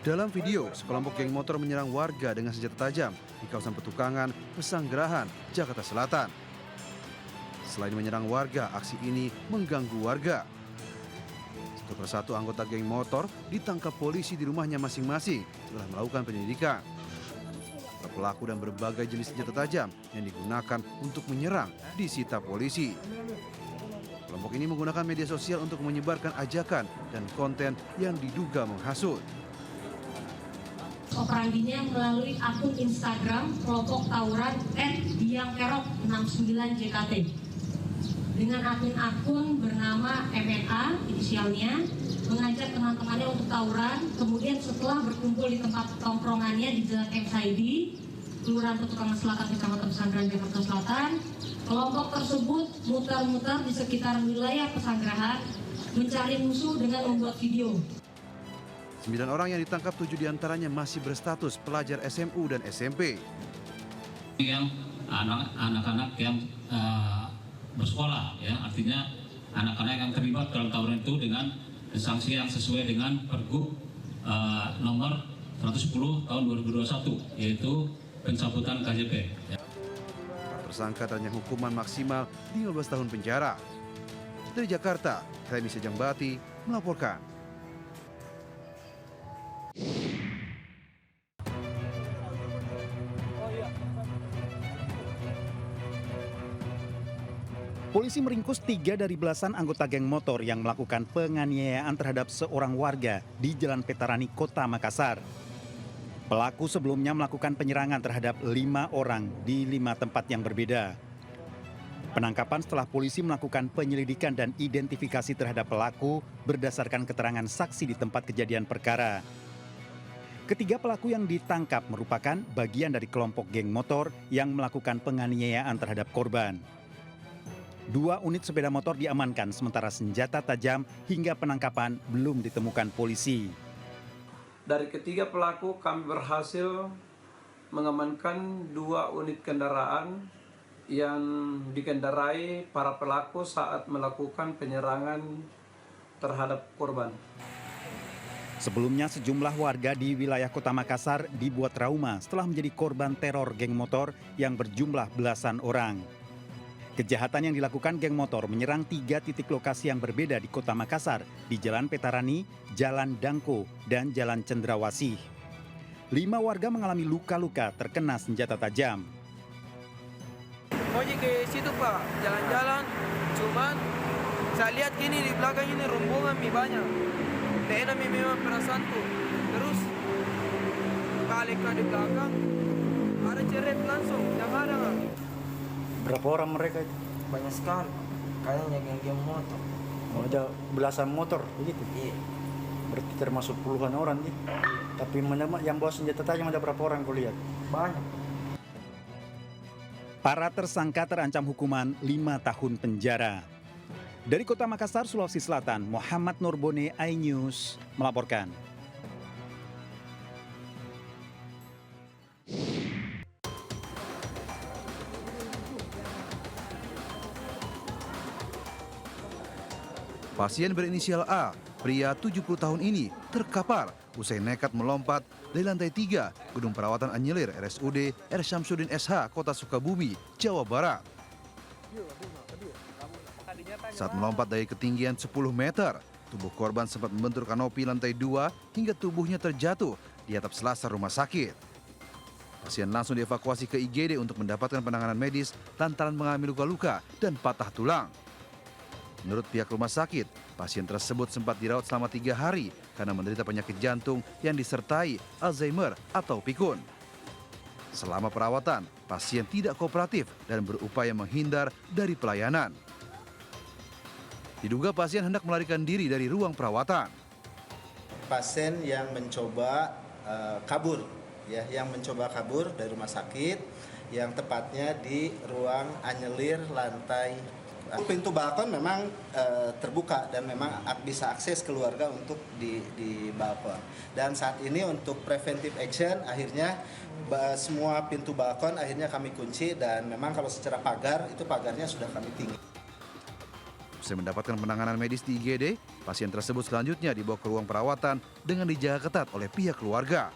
Dalam video, sekelompok geng motor menyerang warga dengan senjata tajam di kawasan Petukangan, Pesanggerahan, Jakarta Selatan. Selain menyerang warga, aksi ini mengganggu warga. Satu persatu anggota geng motor ditangkap polisi di rumahnya masing-masing setelah melakukan penyelidikan. Pelaku dan berbagai jenis senjata tajam yang digunakan untuk menyerang disita polisi. Kelompok ini menggunakan media sosial untuk menyebarkan ajakan dan konten yang diduga menghasut. Operandinya melalui akun Instagram kelompok tawuran @diangkerok69jkt dengan akun bernama MNA inisialnya mengajak teman-temannya untuk tawuran. Kemudian setelah berkumpul di tempat tongkrongannya di Jalan M. Saidi, Kelurahan Petukangan Selatan, Kecamatan Pesanggerahan, Jakarta Selatan, kelompok tersebut muter-muter di sekitar wilayah Pesanggerahan mencari musuh dengan membuat video. 9 orang yang ditangkap, 7 diantaranya masih berstatus pelajar SMU dan SMP. Yang anak-anak yang bersekolah, ya, artinya anak-anak yang terlibat dalam tawuran itu dengan sanksi yang sesuai dengan Pergub nomor 110 tahun 2021, yaitu pencabutan KJP. Tersangka terancam hukuman maksimal 15 tahun penjara. Dari Jakarta, Remi Sejangbati melaporkan. Polisi meringkus 3 dari belasan anggota geng motor yang melakukan penganiayaan terhadap seorang warga di Jalan Petarani, Kota Makassar. Pelaku sebelumnya melakukan penyerangan terhadap 5 orang di 5 tempat yang berbeda. Penangkapan setelah polisi melakukan penyelidikan dan identifikasi terhadap pelaku berdasarkan keterangan saksi di tempat kejadian perkara. Ketiga pelaku yang ditangkap merupakan bagian dari kelompok geng motor yang melakukan penganiayaan terhadap korban. 2 unit sepeda motor diamankan, sementara senjata tajam hingga penangkapan belum ditemukan polisi. Dari ketiga pelaku kami berhasil mengamankan 2 unit kendaraan yang dikendarai para pelaku saat melakukan penyerangan terhadap korban. Sebelumnya sejumlah warga di wilayah Kota Makassar dibuat trauma setelah menjadi korban teror geng motor yang berjumlah belasan orang. Kejahatan yang dilakukan geng motor menyerang 3 titik lokasi yang berbeda di Kota Makassar, di Jalan Petarani, Jalan Dangko, dan Jalan Cendrawasih. 5 warga mengalami luka-luka terkena senjata tajam. Mau ke situ Pak, jalan-jalan, cuman saya lihat gini di belakang ini rombongan banyak. Tidak enak memang perasaan tuh. Terus balik di belakang, ada ceret langsung, yang ada nggak? Berapa orang mereka itu? Banyak sekali, kayaknya geng-geng motor. Oh, ada belasan motor begitu? Iya. Berarti termasuk puluhan orang nih. Tapi yang bawa senjata tajam ada berapa orang kau lihat? Banyak. Para tersangka terancam hukuman 5 tahun penjara. Dari Kota Makassar, Sulawesi Selatan, Muhammad Nurbone, iNews melaporkan. Pasien berinisial A, pria 70 tahun ini, terkapar usai nekat melompat dari lantai 3 Gedung Perawatan Anyelir RSUD R. Syamsuddin SH, Kota Sukabumi, Jawa Barat. Saat melompat dari ketinggian 10 meter, tubuh korban sempat membentur kanopi lantai 2 hingga tubuhnya terjatuh di atap selasar rumah sakit. Pasien langsung dievakuasi ke IGD untuk mendapatkan penanganan medis lantaran mengalami luka-luka dan patah tulang. Menurut pihak rumah sakit, pasien tersebut sempat dirawat selama 3 hari karena menderita penyakit jantung yang disertai Alzheimer atau pikun. Selama perawatan, pasien tidak kooperatif dan berupaya menghindar dari pelayanan. Diduga pasien hendak melarikan diri dari ruang perawatan. Pasien yang mencoba kabur, ya, yang mencoba kabur dari rumah sakit, yang tepatnya di ruang Anyelir lantai. Pintu balkon memang terbuka dan memang bisa akses keluarga untuk di balkon. Dan saat ini untuk preventive action akhirnya semua pintu balkon akhirnya kami kunci dan memang kalau secara pagar itu pagarnya sudah kami tinggi. Usai mendapatkan penanganan medis di IGD, pasien tersebut selanjutnya dibawa ke ruang perawatan dengan dijaga ketat oleh pihak keluarga.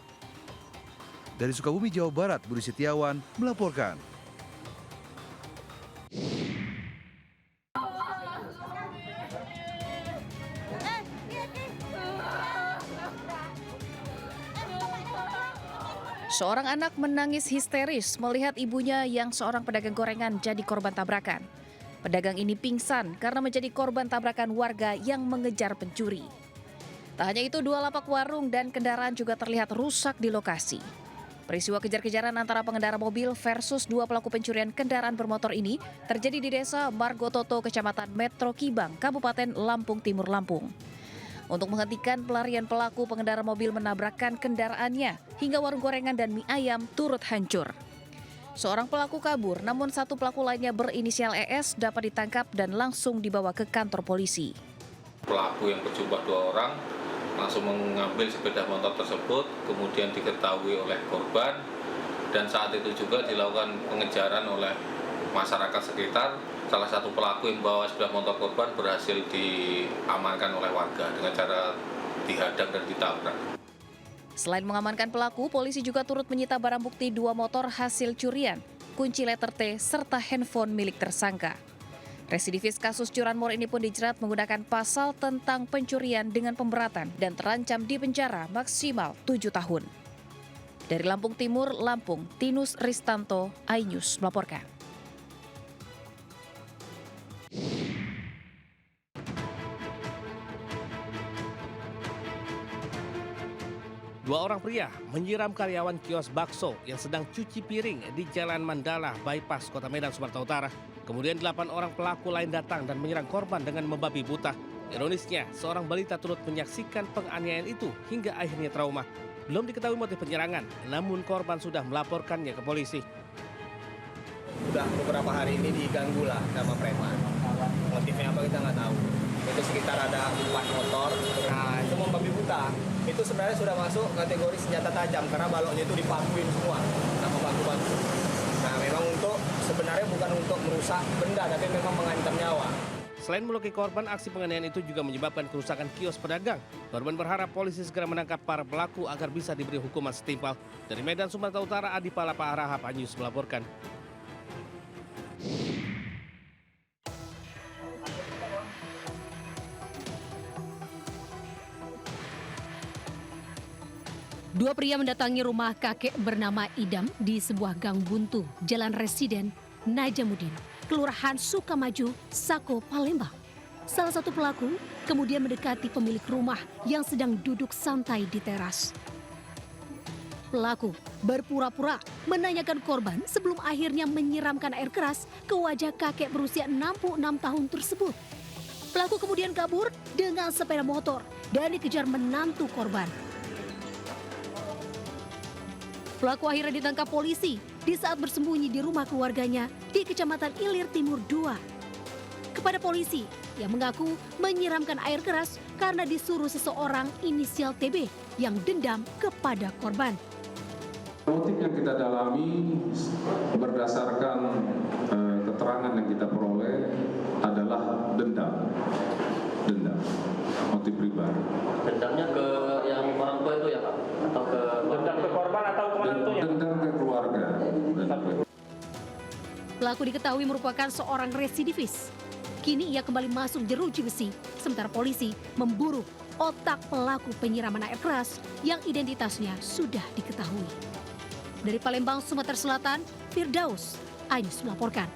Dari Sukabumi, Jawa Barat, Budi Setiawan melaporkan. Seorang anak menangis histeris melihat ibunya yang seorang pedagang gorengan jadi korban tabrakan. Pedagang ini pingsan karena menjadi korban tabrakan warga yang mengejar pencuri. Tak hanya itu, 2 lapak warung dan kendaraan juga terlihat rusak di lokasi. Peristiwa kejar-kejaran antara pengendara mobil versus 2 pelaku pencurian kendaraan bermotor ini terjadi di Desa Margototo, Kecamatan Metro Kibang, Kabupaten Lampung Timur, Lampung. Untuk menghentikan pelarian pelaku, pengendara mobil menabrakkan kendaraannya hingga warung gorengan dan mie ayam turut hancur. Seorang pelaku kabur, namun 1 pelaku lainnya berinisial ES dapat ditangkap dan langsung dibawa ke kantor polisi. Pelaku yang berjumlah 2 orang langsung mengambil sepeda motor tersebut, kemudian diketahui oleh korban, dan saat itu juga dilakukan pengejaran oleh masyarakat sekitar. Salah satu pelaku yang membawa sepeda motor korban berhasil diamankan oleh warga dengan cara dihadang dan ditabrak. Selain mengamankan pelaku, polisi juga turut menyita barang bukti 2 motor hasil curian, kunci letter T, serta handphone milik tersangka. Residivis kasus curanmor ini pun dijerat menggunakan pasal tentang pencurian dengan pemberatan dan terancam di penjara maksimal 7 tahun. Dari Lampung Timur, Lampung, Tinus Ristanto, iNews melaporkan. Dua orang pria menyiram karyawan kios bakso yang sedang cuci piring di Jalan Mandala, Bypass, Kota Medan, Sumatera Utara. Kemudian 8 orang pelaku lain datang dan menyerang korban dengan membabi buta. Ironisnya, seorang balita turut menyaksikan penganiayaan itu hingga akhirnya trauma. Belum diketahui motif penyerangan, namun korban sudah melaporkannya ke polisi. Udah beberapa hari ini diganggu lah sama preman. Motifnya apa kita nggak tahu. Itu sekitar ada 4 motor. Nah, itu membabi buta. Itu sebenarnya sudah masuk kategori senjata tajam karena baloknya itu dipakuin semua sama batu-batu. Nah, memang sebenarnya bukan untuk merusak benda, tapi memang mengancam nyawa. Selain melukai korban, aksi penganiayaan itu juga menyebabkan kerusakan kios pedagang. Korban berharap polisi segera menangkap para pelaku agar bisa diberi hukuman setimpal. Dari Medan, Sumatera Utara, Adi Palapa Arahap, iNews melaporkan. Dua pria mendatangi rumah kakek bernama Idam di sebuah gang buntu, Jalan Residen, Najamuddin, Kelurahan Sukamaju, Sako, Palembang. Salah satu pelaku kemudian mendekati pemilik rumah yang sedang duduk santai di teras. Pelaku berpura-pura menanyakan korban sebelum akhirnya menyiramkan air keras ke wajah kakek berusia 66 tahun tersebut. Pelaku kemudian kabur dengan sepeda motor dan dikejar menantu korban. Pelaku akhirnya ditangkap polisi di saat bersembunyi di rumah keluarganya di Kecamatan Ilir Timur 2. Kepada polisi, ia mengaku menyiramkan air keras karena disuruh seseorang inisial TB yang dendam kepada korban. Motif yang kita dalami berdasarkan keterangan yang kita peroleh adalah dendam, motif pribadi. Dendamnya ke yang orang tua itu ya Pak? Atau ke dendam ke korban atau ke menantunya? Dendam ke keluarga. Pelaku diketahui merupakan seorang residivis. Kini ia kembali masuk jeruji besi, sementara polisi memburu otak pelaku penyiraman air keras yang identitasnya sudah diketahui. Dari Palembang, Sumatera Selatan, Firdaus, iNews melaporkan.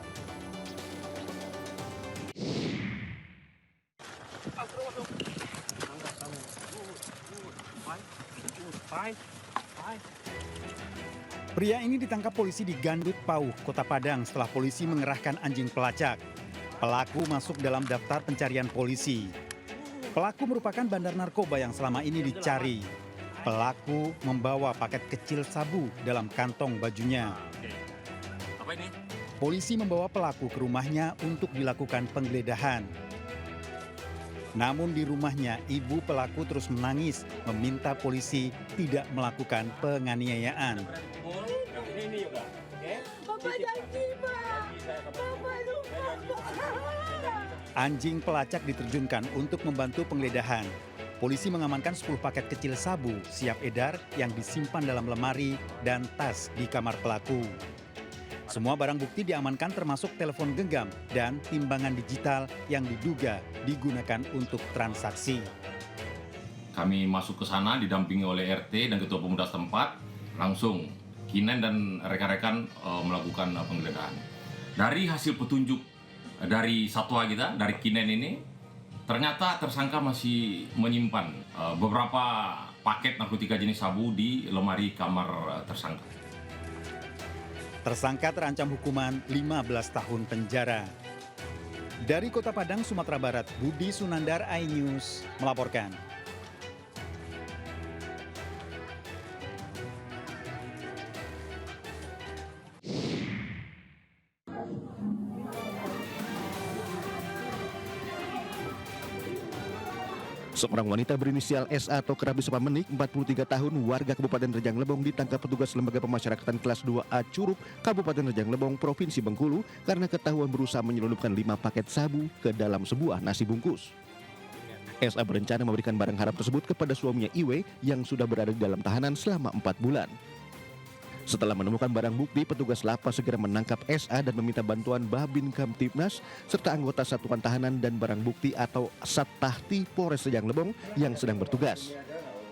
Pria ini ditangkap polisi di Gandut Pauh, Kota Padang setelah polisi mengerahkan anjing pelacak. Pelaku masuk dalam daftar pencarian polisi. Pelaku merupakan bandar narkoba yang selama ini dicari. Pelaku membawa paket kecil sabu dalam kantong bajunya. Apa ini? Polisi membawa pelaku ke rumahnya untuk dilakukan penggeledahan. Namun di rumahnya, ibu pelaku terus menangis meminta polisi tidak melakukan penganiayaan. Anjing pelacak diterjunkan untuk membantu penggeledahan. Polisi mengamankan 10 paket kecil sabu siap edar yang disimpan dalam lemari dan tas di kamar pelaku. Semua barang bukti diamankan termasuk telepon genggam dan timbangan digital yang diduga digunakan untuk transaksi. Kami masuk ke sana didampingi oleh RT dan Ketua Pemuda setempat, langsung Kinen dan rekan-rekan melakukan penggeledahan. Dari hasil petunjuk dari satwa kita, dari Kinen ini, ternyata tersangka masih menyimpan beberapa paket narkotika jenis sabu di lemari kamar tersangka. Tersangka terancam hukuman 15 tahun penjara. Dari Kota Padang, Sumatera Barat, Budi Sunandar, iNews melaporkan. Seorang wanita berinisial SA atau kerap disapa Menik, 43 tahun, warga Kabupaten Rejang Lebong ditangkap petugas Lembaga Pemasyarakatan kelas 2A Curug, Kabupaten Rejang Lebong, Provinsi Bengkulu karena ketahuan berusaha menyelundupkan 5 paket sabu ke dalam sebuah nasi bungkus. SA berencana memberikan barang haram tersebut kepada suaminya Iwe yang sudah berada di dalam tahanan selama 4 bulan. Setelah menemukan barang bukti, petugas lapas segera menangkap SA dan meminta bantuan Babin Kamtibnas serta anggota Satuan Tahanan dan Barang Bukti atau Sattahti Polres Rejang Lebong yang sedang bertugas.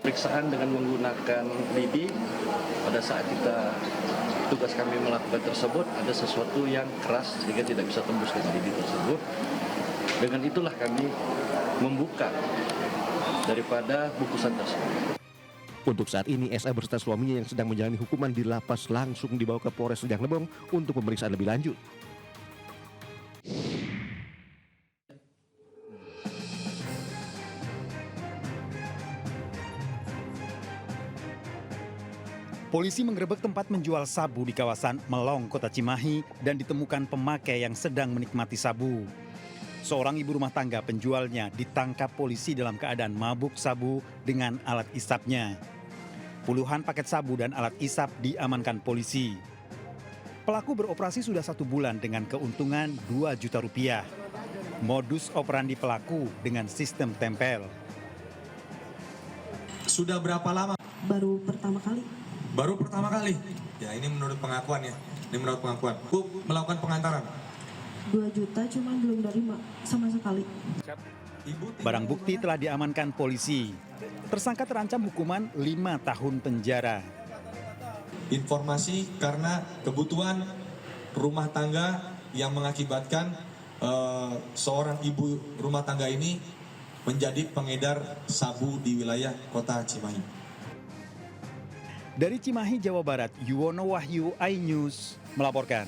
Periksaan dengan menggunakan lidi, pada saat tugas kami melakukan tersebut ada sesuatu yang keras sehingga tidak bisa tembus dengan lidi tersebut. Dengan itulah kami membuka daripada bungkusan tersebut. Untuk saat ini, SA beserta suaminya yang sedang menjalani hukuman di lapas langsung dibawa ke Polres Rejang Lebong untuk pemeriksaan lebih lanjut. Polisi menggerebek tempat menjual sabu di kawasan Melong, Kota Cimahi dan ditemukan pemakai yang sedang menikmati sabu. Seorang ibu rumah tangga penjualnya ditangkap polisi dalam keadaan mabuk sabu dengan alat isapnya. Puluhan paket sabu dan alat isap diamankan polisi. Pelaku beroperasi sudah 1 bulan dengan keuntungan 2 juta rupiah. Modus operandi pelaku dengan sistem tempel. Sudah berapa lama? Baru pertama kali. Baru pertama kali? Ya, ini menurut pengakuan ya. Ini menurut pengakuan. Bu, melakukan pengantaran. 2 juta cuma belum nerima sama sekali. Barang bukti telah diamankan polisi. Tersangka terancam hukuman 5 tahun penjara. Informasi karena kebutuhan rumah tangga yang mengakibatkan seorang ibu rumah tangga ini menjadi pengedar sabu di wilayah Kota Cimahi. Dari Cimahi, Jawa Barat, Yuwono Wahyu, iNews melaporkan.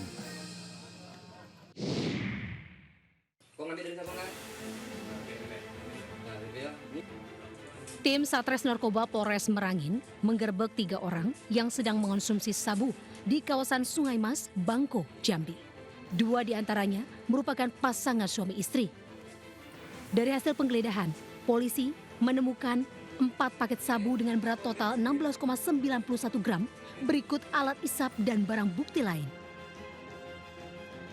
Tim Satres Narkoba Polres Merangin menggerebek 3 orang yang sedang mengonsumsi sabu di kawasan Sungai Mas, Bangko, Jambi. 2 diantaranya merupakan pasangan suami istri. Dari hasil penggeledahan, polisi menemukan 4 paket sabu dengan berat total 16,91 gram, berikut alat isap dan barang bukti lain.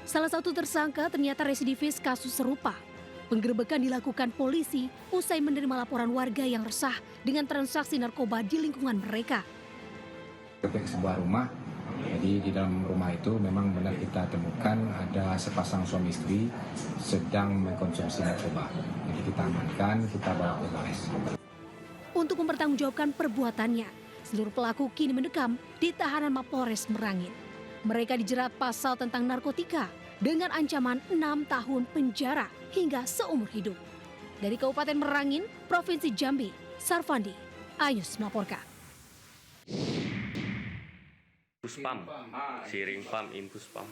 Salah satu tersangka ternyata residivis kasus serupa. Penggerebekan dilakukan polisi usai menerima laporan warga yang resah dengan transaksi narkoba di lingkungan mereka. Ke sebuah rumah, jadi di dalam rumah itu memang benar kita temukan ada sepasang suami istri sedang mengkonsumsi narkoba. Jadi kita amankan, kita bawa ke Polres. Untuk mempertanggungjawabkan perbuatannya, seluruh pelaku kini mendekam di tahanan Mapolres Merangin. Mereka dijerat pasal tentang narkotika dengan ancaman 6 tahun penjara hingga seumur hidup. Dari Kabupaten Merangin, Provinsi Jambi, Sarfandi, iNews melaporkan. Puspam, Siring Pam, Impuspam.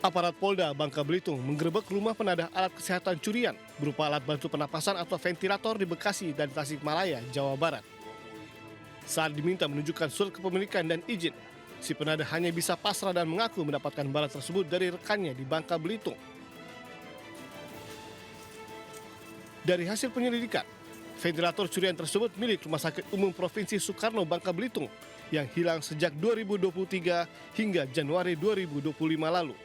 Aparat Polda Bangka Belitung menggerebek rumah penadah alat kesehatan curian berupa alat bantu pernapasan atau ventilator di Bekasi dan Tasikmalaya, Jawa Barat. Saat diminta menunjukkan surat kepemilikan dan izin, si penadah hanya bisa pasrah dan mengaku mendapatkan barang tersebut dari rekannya di Bangka Belitung. Dari hasil penyelidikan, ventilator curian tersebut milik Rumah Sakit Umum Provinsi Soekarno Bangka Belitung yang hilang sejak 2023 hingga Januari 2025 lalu.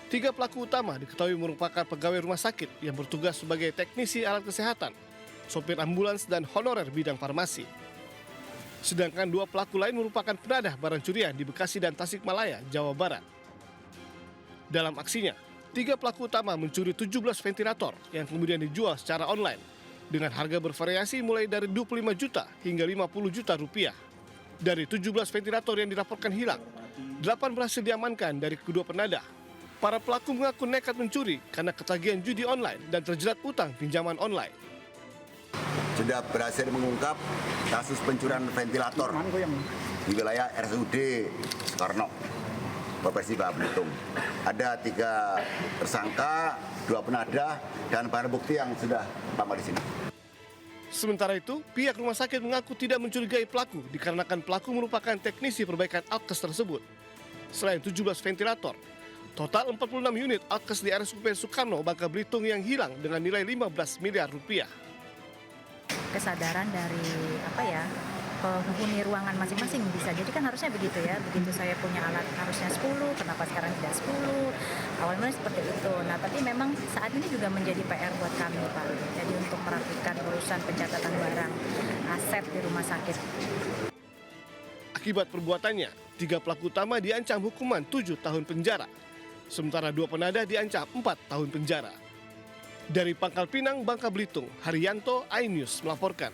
3 pelaku utama diketahui merupakan pegawai rumah sakit yang bertugas sebagai teknisi alat kesehatan, sopir ambulans, dan honorer bidang farmasi. Sedangkan 2 pelaku lain merupakan penadah barang curian di Bekasi dan Tasikmalaya, Jawa Barat. Dalam aksinya, 3 pelaku utama mencuri 17 ventilator yang kemudian dijual secara online dengan harga bervariasi mulai dari 25 juta hingga 50 juta rupiah. Dari 17 ventilator yang dilaporkan hilang, 8 berhasil diamankan dari kedua penadah. Para pelaku mengaku nekat mencuri karena ketagihan judi online dan terjerat utang pinjaman online. Sudah berhasil mengungkap kasus pencurian ventilator di wilayah RSUD Soekarno, Provinsi Bangka Belitung. Ada 3 tersangka, 2 penadah, dan barang bukti yang sudah lama di sini. Sementara itu, pihak rumah sakit mengaku tidak mencurigai pelaku dikarenakan pelaku merupakan teknisi perbaikan alkes tersebut. Selain 17 ventilator, total 46 unit alkes di RSUP Soekarno, Bangka Belitung yang hilang dengan nilai 15 miliar rupiah. Kesadaran dari penghuni ruangan masing-masing bisa. Jadi kan harusnya begitu ya. Begitu saya punya alat harusnya 10, kenapa sekarang tidak 10? Awalnya seperti itu. Nah, tapi memang saat ini juga menjadi PR buat kami, Pak. Jadi untuk merapikan urusan pencatatan barang aset di rumah sakit. Akibat perbuatannya, 3 pelaku utama diancam hukuman 7 tahun penjara. Sementara 2 penadah diancam 4 tahun penjara. Dari Pangkal Pinang, Bangka Belitung, Haryanto, iNews melaporkan.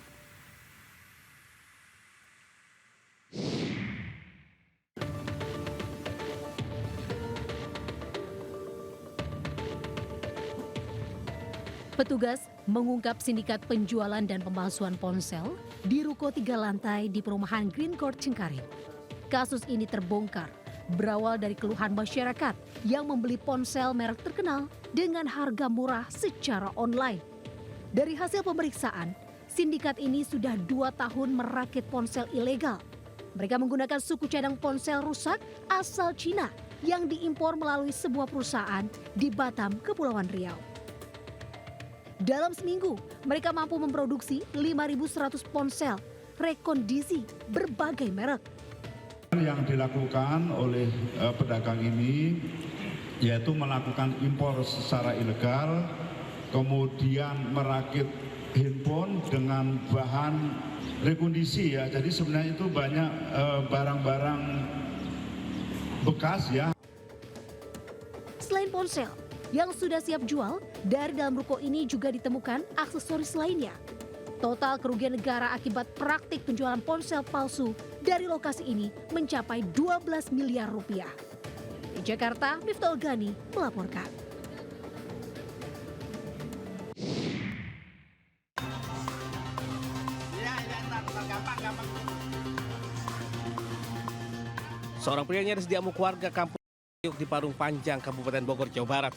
Petugas mengungkap sindikat penjualan dan pemalsuan ponsel di ruko 3 lantai di perumahan Green Court Cengkareng. Kasus ini terbongkar berawal dari keluhan masyarakat yang membeli ponsel merek terkenal dengan harga murah secara online. Dari hasil pemeriksaan, sindikat ini sudah 2 tahun merakit ponsel ilegal. Mereka menggunakan suku cadang ponsel rusak asal Cina yang diimpor melalui sebuah perusahaan di Batam, Kepulauan Riau. Dalam seminggu, mereka mampu memproduksi 5.100 ponsel rekondisi berbagai merek. Yang dilakukan oleh pedagang ini yaitu melakukan impor secara ilegal, kemudian merakit handphone dengan bahan rekondisi ya. Jadi sebenarnya itu banyak barang-barang bekas ya. Selain ponsel yang sudah siap jual, dari dalam ruko ini juga ditemukan aksesoris lainnya. Total kerugian negara akibat praktik penjualan ponsel palsu dari lokasi ini mencapai 12 miliar rupiah. Di Jakarta, Miftah Gani melaporkan. Seorang pria nyaris diamuk warga kampung di Parung Panjang, Kabupaten Bogor, Jawa Barat.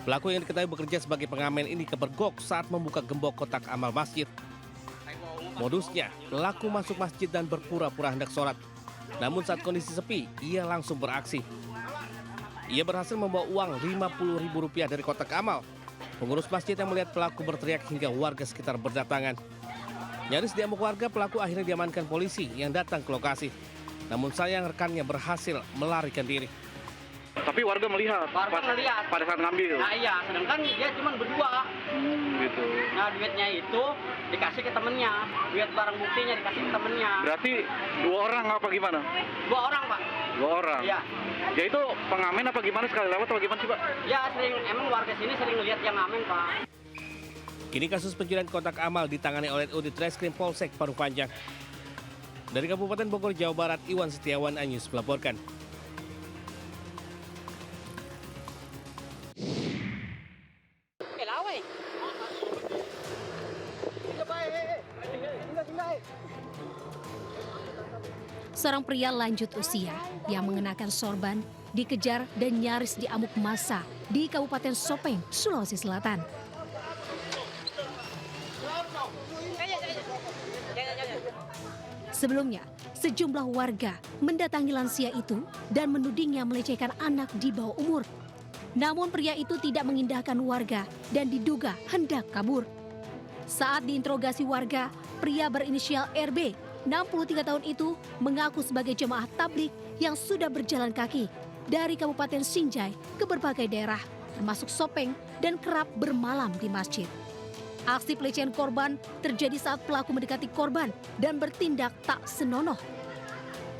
Pelaku yang diketahui bekerja sebagai pengamen ini kepergok saat membuka gembok kotak amal masjid. Modusnya, pelaku masuk masjid dan berpura-pura hendak sholat. Namun saat kondisi sepi, ia langsung beraksi. Ia berhasil membawa uang Rp50.000 dari kotak amal. Pengurus masjid yang melihat pelaku berteriak hingga warga sekitar berdatangan. Nyaris diamuk warga, pelaku akhirnya diamankan polisi yang datang ke lokasi. Namun sayang rekannya berhasil melarikan diri. Tapi warga melihat, pada saat ngambil. Nah iya, sedangkan dia cuma berdua. Gitu. Nah duitnya itu dikasih ke temennya, duit barang buktinya dikasih ke temennya. Berarti 2 orang apa gimana? 2 orang, Pak. 2 orang? Iya. Ya itu pengamen apa gimana, sekali lewat atau gimana sih, Pak? Ya sering, emang warga sini sering lihat yang ngamen, Pak. Kini kasus pencurian kotak amal ditangani oleh Unit Reskrim Polsek Parung Panjang. Dari Kabupaten Bogor, Jawa Barat, Iwan Setiawan, iNews melaporkan. Seorang pria lanjut usia yang mengenakan sorban dikejar dan nyaris diamuk massa di Kabupaten Sopeng, Sulawesi Selatan. Sebelumnya, sejumlah warga mendatangi lansia itu dan menudingnya melecehkan anak di bawah umur. Namun pria itu tidak mengindahkan warga dan diduga hendak kabur. Saat diinterogasi warga, pria berinisial RB, 63 tahun itu mengaku sebagai jemaah tablik yang sudah berjalan kaki dari Kabupaten Sinjai ke berbagai daerah, termasuk Sopeng, dan kerap bermalam di masjid. Aksi pelecehan korban terjadi saat pelaku mendekati korban dan bertindak tak senonoh.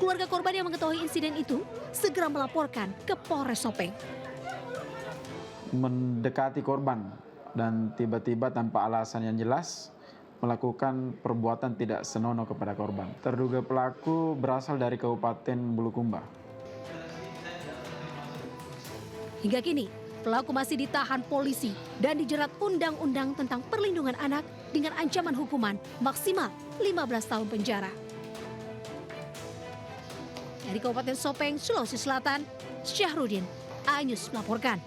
Keluarga korban yang mengetahui insiden itu segera melaporkan ke Polres Sopeng. Mendekati korban dan tiba-tiba tanpa alasan yang jelas melakukan perbuatan tidak senonoh kepada korban. Terduga pelaku berasal dari Kabupaten Bulukumba. Hingga kini, pelaku masih ditahan polisi dan dijerat Undang-Undang tentang Perlindungan Anak dengan ancaman hukuman maksimal 15 tahun penjara. Dari Kabupaten Sopeng, Sulawesi Selatan, Syahrudin, iNews melaporkan.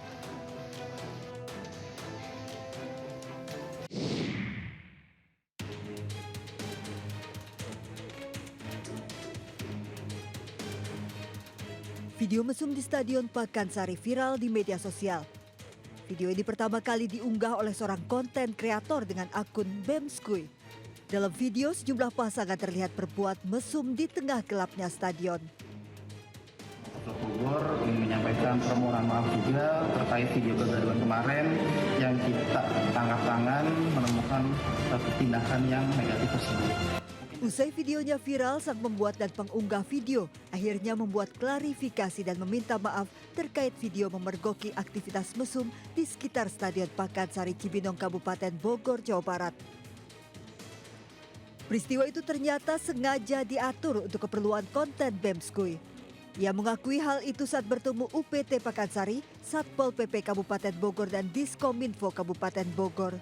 Video mesum di Stadion Pakansari viral di media sosial. Video ini pertama kali diunggah oleh seorang konten kreator dengan akun Bemskui. Dalam video, sejumlah pasangan terlihat berbuat mesum di tengah gelapnya stadion. Bogor ingin menyampaikan permohonan maaf juga terkait video kegaduhan kemarin yang kita tangkap tangan menemukan satu tindakan yang negatif tersebut. Usai videonya viral, sang pembuat dan pengunggah video akhirnya membuat klarifikasi dan meminta maaf terkait video memergoki aktivitas mesum di sekitar Stadion Pakansari Cibinong, Kabupaten Bogor, Jawa Barat. Peristiwa itu ternyata sengaja diatur untuk keperluan konten Bemskui. Ia mengakui hal itu saat bertemu UPT Pakansari, Satpol PP Kabupaten Bogor dan Diskominfo Kabupaten Bogor.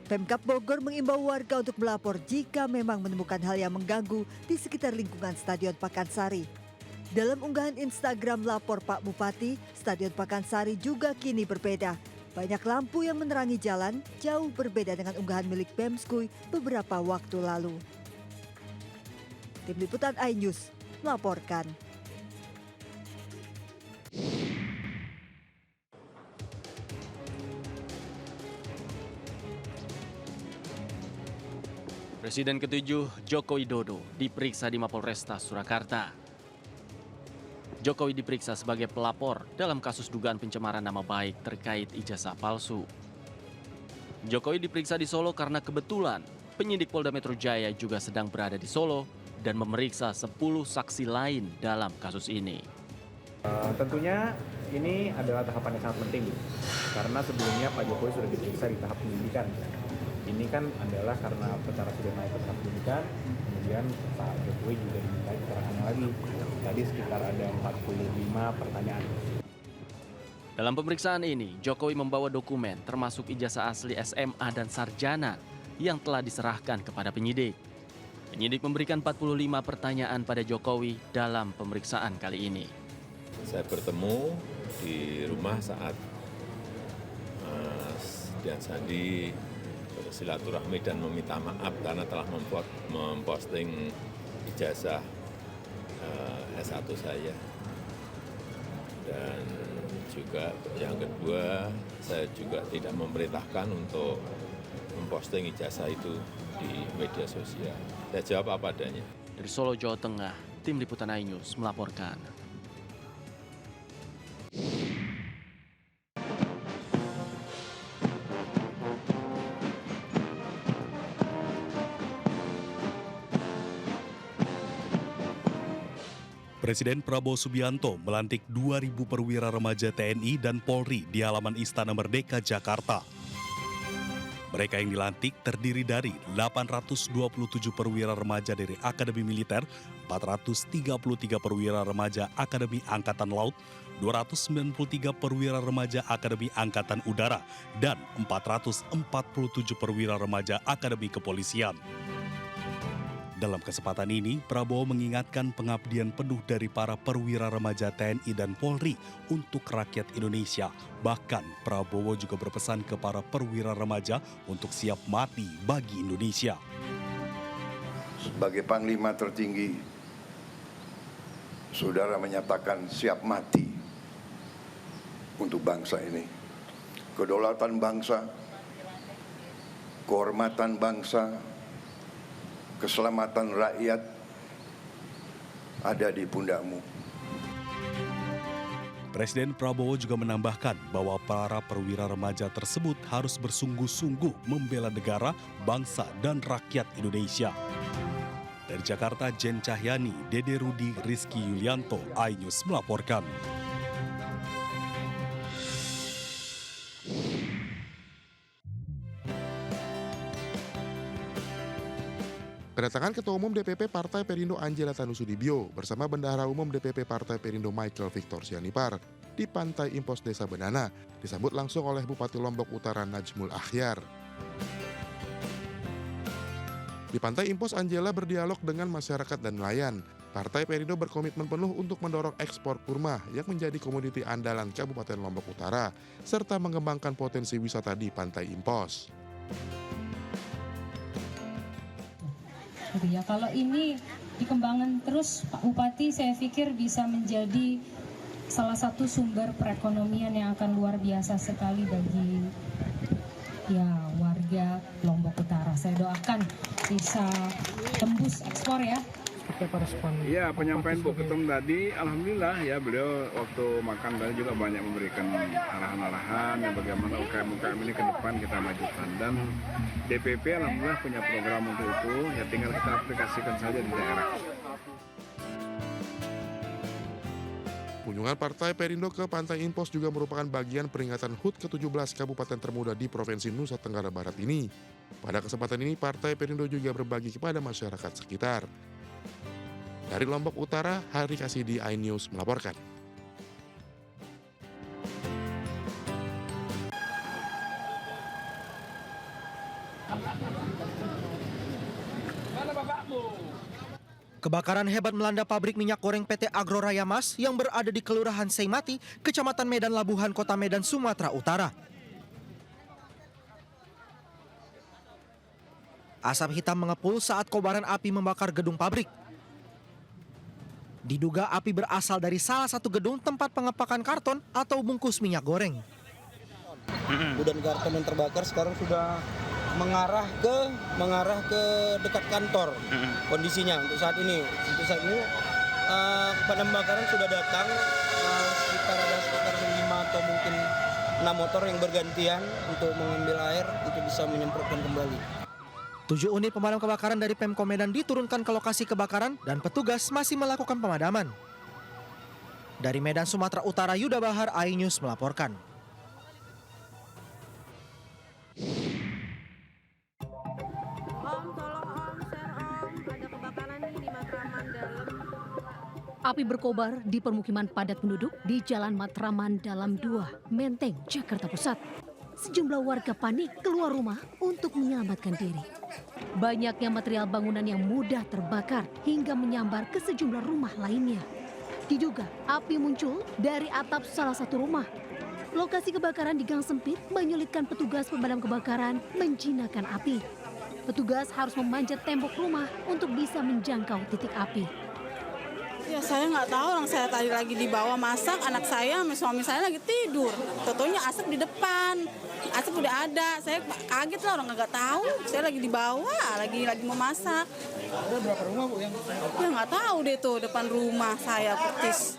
Pemkab Bogor mengimbau warga untuk melapor jika memang menemukan hal yang mengganggu di sekitar lingkungan Stadion Pakansari. Dalam unggahan Instagram lapor Pak Bupati, Stadion Pakansari juga kini berbeda. Banyak lampu yang menerangi jalan, jauh berbeda dengan unggahan milik Bemskui beberapa waktu lalu. Tim Liputan iNews melaporkan. Presiden ke-7 Joko Widodo diperiksa di Mapolresta Surakarta. Jokowi diperiksa sebagai pelapor dalam kasus dugaan pencemaran nama baik terkait ijazah palsu. Jokowi diperiksa di Solo karena kebetulan penyidik Polda Metro Jaya juga sedang berada di Solo dan memeriksa 10 saksi lain dalam kasus ini. Tentunya ini adalah tahapan yang sangat penting, karena sebelumnya Pak Jokowi sudah diperiksa di tahap penyidikan. Ini kan adalah karena perkara sudah naik ke tahap penyidikan, kemudian Pak Jokowi juga diminta keterangannya lagi. Tadi sekitar ada 45 pertanyaan. Dalam pemeriksaan ini, Jokowi membawa dokumen termasuk ijazah asli SMA dan sarjana yang telah diserahkan kepada penyidik. Penyidik memberikan 45 pertanyaan pada Jokowi dalam pemeriksaan kali ini. Saya bertemu di rumah saat Mas Dian Sandi bersilaturahmi dan meminta maaf karena telah memposting ijazah S1 saya. Dan juga yang kedua, saya juga tidak memerintahkan untuk memposting ijazah itu di media sosial. Saya jawab apa adanya. Dari Solo, Jawa Tengah, Tim Liputan iNews melaporkan. Presiden Prabowo Subianto melantik 2.000 perwira remaja TNI dan Polri di halaman Istana Merdeka, Jakarta. Mereka yang dilantik terdiri dari 827 perwira remaja dari Akademi Militer, 433 perwira remaja Akademi Angkatan Laut, 293 perwira remaja Akademi Angkatan Udara, dan 447 perwira remaja Akademi Kepolisian. Dalam kesempatan ini, Prabowo mengingatkan pengabdian penuh dari para perwira remaja TNI dan Polri untuk rakyat Indonesia. Bahkan, Prabowo juga berpesan ke para perwira remaja untuk siap mati bagi Indonesia. Sebagai Panglima tertinggi, saudara menyatakan siap mati untuk bangsa ini. Kedaulatan bangsa, kehormatan bangsa, keselamatan rakyat ada di pundakmu. Presiden Prabowo juga menambahkan bahwa para perwira remaja tersebut harus bersungguh-sungguh membela negara, bangsa, dan rakyat Indonesia. Dari Jakarta, Jen Cahyani, Dede Rudi, Rizky Yulianto, iNews melaporkan. Kedatangan Ketua Umum DPP Partai Perindo Anjela Tanusudibio bersama Bendahara Umum DPP Partai Perindo Michael Victor Sianipar di Pantai Impos Desa Benana disambut langsung oleh Bupati Lombok Utara Najmul Akhyar. Di Pantai Impos, Anjela berdialog dengan masyarakat dan nelayan. Partai Perindo berkomitmen penuh untuk mendorong ekspor kurma yang menjadi komoditi andalan Kabupaten Lombok Utara serta mengembangkan potensi wisata di Pantai Impos. Ya, kalau ini dikembangkan terus, Pak Bupati, saya pikir bisa menjadi salah satu sumber perekonomian yang akan luar biasa sekali bagi warga Lombok Utara. Saya doakan bisa tembus ekspor ya. Iya, penyampaian Bu Ketum tadi, alhamdulillah ya, beliau waktu makan tadi juga banyak memberikan arahan-arahan ya bagaimana UKM-UKM ini ke depan kita majukan, dan DPP alhamdulillah punya program untuk itu, ya tinggal kita aplikasikan saja di daerah. Kunjungan Partai Perindo ke Pantai Impos juga merupakan bagian peringatan HUT ke-17 Kabupaten termuda di Provinsi Nusa Tenggara Barat ini. Pada kesempatan ini, Partai Perindo juga berbagi kepada masyarakat sekitar. Dari Lombok Utara, Hari Kasidi, iNews melaporkan. Kebakaran hebat melanda pabrik minyak goreng PT Agroraya Mas yang berada di Kelurahan Seimati, Kecamatan Medan Labuhan, Kota Medan, Sumatera Utara. Asap hitam mengepul saat kobaran api membakar gedung pabrik. Diduga api berasal dari salah satu gedung tempat pengepakan karton atau bungkus minyak goreng. Gudang karton yang terbakar sekarang sudah mengarah ke dekat kantor. Kondisinya untuk saat ini pemadam kebakaran sudah datang, sekitar 5 atau mungkin 6 motor yang bergantian untuk mengambil air untuk bisa menyemprotkan kembali. 7 unit pemadam kebakaran dari Pemko Medan diturunkan ke lokasi kebakaran dan petugas masih melakukan pemadaman. Dari Medan, Sumatera Utara, Yuda Bahar, iNews melaporkan. Api berkobar di permukiman padat penduduk di Jalan Matraman Dalam 2, Menteng, Jakarta Pusat. Sejumlah warga panik keluar rumah untuk menyelamatkan diri. Banyaknya material bangunan yang mudah terbakar hingga menyambar ke sejumlah rumah lainnya. Diduga api muncul dari atap salah satu rumah. Lokasi kebakaran di gang sempit menyulitkan petugas pemadam kebakaran menjinakkan api. Petugas harus memanjat tembok rumah untuk bisa menjangkau titik api. Ya saya nggak tahu, orang saya tadi lagi di bawah masak, anak saya sama suami saya lagi tidur. Tentunya asap di depan, asap udah ada. Saya kaget lah, orang nggak tahu. Saya lagi di bawah, lagi mau masak. Ada berapa rumah Bu yang? Ya nggak tahu deh tuh depan rumah saya persis.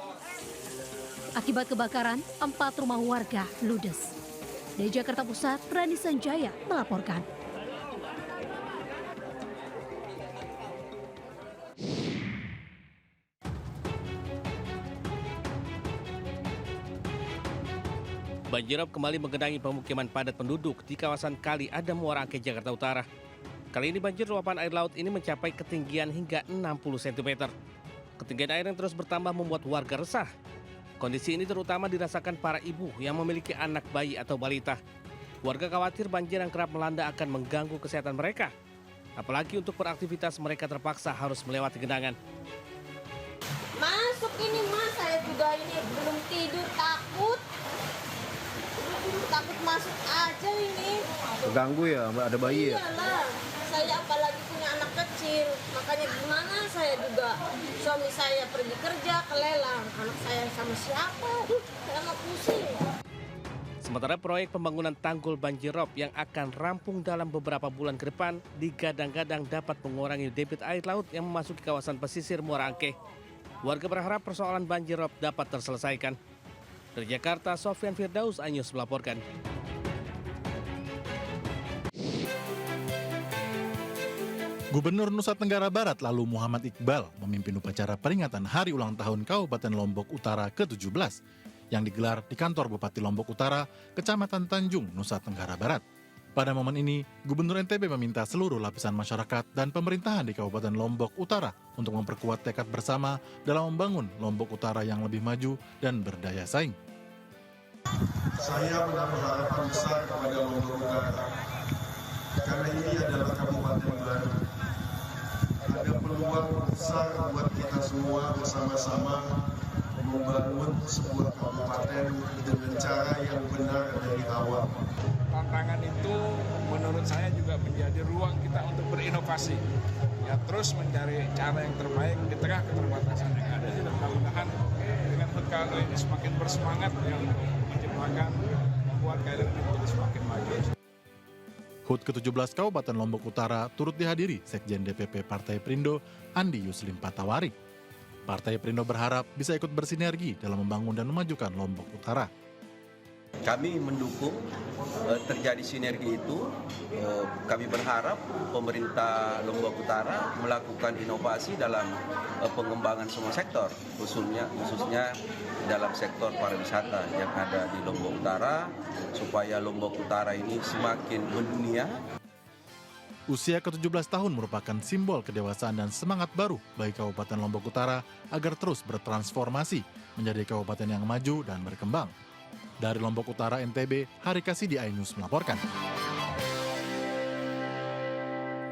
Akibat kebakaran, 4 rumah warga ludes. Dari Jakarta Pusat, Rani Sanjaya melaporkan. Banjirop kembali menggenangi pemukiman padat penduduk di kawasan Kali Adam, Muara Angke, Jakarta Utara. Kali ini banjir luapan air laut ini mencapai ketinggian hingga 60 cm. Ketinggian air yang terus bertambah membuat warga resah. Kondisi ini terutama dirasakan para ibu yang memiliki anak bayi atau balita. Warga khawatir banjir yang kerap melanda akan mengganggu kesehatan mereka. Apalagi untuk beraktivitas mereka terpaksa harus melewati genangan. Masuk ini Mas, saya juga ini belum tidur, takut masuk aja ini. Terganggu ya, Mbak, ada bayi ya? Iyalah, saya apalagi punya anak kecil, makanya gimana saya juga, suami saya pergi kerja ke lelang, anak saya sama siapa, saya nggak pusing. Sementara proyek pembangunan tanggul banjirop yang akan rampung dalam beberapa bulan ke depan digadang-gadang dapat mengurangi debit air laut yang memasuki kawasan pesisir Muara Angke. Warga berharap persoalan banjirop dapat terselesaikan. Dari Jakarta, Sofyan Firdaus, iNews melaporkan. Gubernur Nusa Tenggara Barat lalu Muhammad Iqbal memimpin upacara peringatan Hari Ulang Tahun Kabupaten Lombok Utara ke-17 yang digelar di kantor Bupati Lombok Utara, Kecamatan Tanjung, Nusa Tenggara Barat. Pada momen ini, Gubernur NTB meminta seluruh lapisan masyarakat dan pemerintahan di Kabupaten Lombok Utara untuk memperkuat tekad bersama dalam membangun Lombok Utara yang lebih maju dan berdaya saing. Saya menaruh harapan besar kepada Lombok Utara, karena ini adalah kabupaten baru. Ada peluang besar buat kita semua bersama-sama membangun sebuah kabupaten dengan cara yang benar dari awal. Tantangan itu menurut saya juga menjadi ruang kita untuk berinovasi. Ya, terus mencari cara yang terbaik di tengah keterbatasan yang ada. Mudah-mudahan dengan HUT ini semakin bersemangat yang menciptakan membuat KLN ini menjadi semakin maju. HUT ke-17 Kabupaten Lombok Utara turut dihadiri Sekjen DPP Partai Perindo Andi Yuslim Patawari. Partai Perindo berharap bisa ikut bersinergi dalam membangun dan memajukan Lombok Utara. Kami mendukung terjadi sinergi itu. Kami berharap pemerintah Lombok Utara melakukan inovasi dalam pengembangan semua sektor, khususnya dalam sektor pariwisata yang ada di Lombok Utara, supaya Lombok Utara ini semakin mendunia. Usia ke-17 tahun merupakan simbol kedewasaan dan semangat baru bagi Kabupaten Lombok Utara agar terus bertransformasi menjadi kabupaten yang maju dan berkembang. Dari Lombok Utara, NTB, Hari Kasidi, iNews melaporkan.